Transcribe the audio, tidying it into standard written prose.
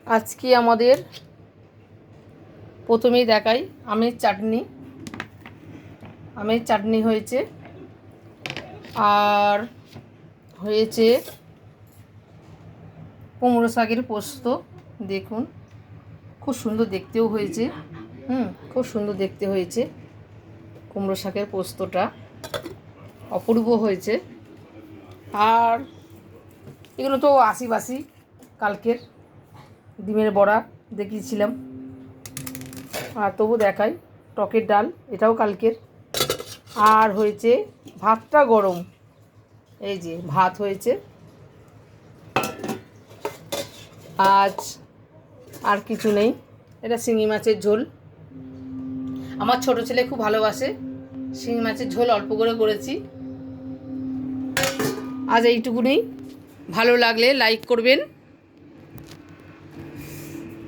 আজকে আমাদের প্রথমেই দেখাই আমের চাটনি হয়েছে, আর হয়েছে কুমড়ো শাকের পোস্ত। দেখুন খুব সুন্দর দেখতেও হয়েছে, খুব সুন্দর দেখতে হয়েছে। কুমড়ো শাকের পোস্তটা অপূর্ব হয়েছে। আর এগুলো তো আশিবাসি কালকের ডিমের বড়া দেখিয়েছিলাম, আর তবু দেখাই টকের ডাল, এটাও কালকের। আর হয়েছে ভাতটা গরম, এই যে ভাত হয়েছে আজ, আর কিছু নেই। এটা শিঙি মাছের ঝোল, আমার ছোট ছেলে খুব ভালোবাসে। শিঙি মাছের ঝোল অল্প করে করেছি। আজ এইটুকুনি। ভালো লাগলে লাইক করবেন।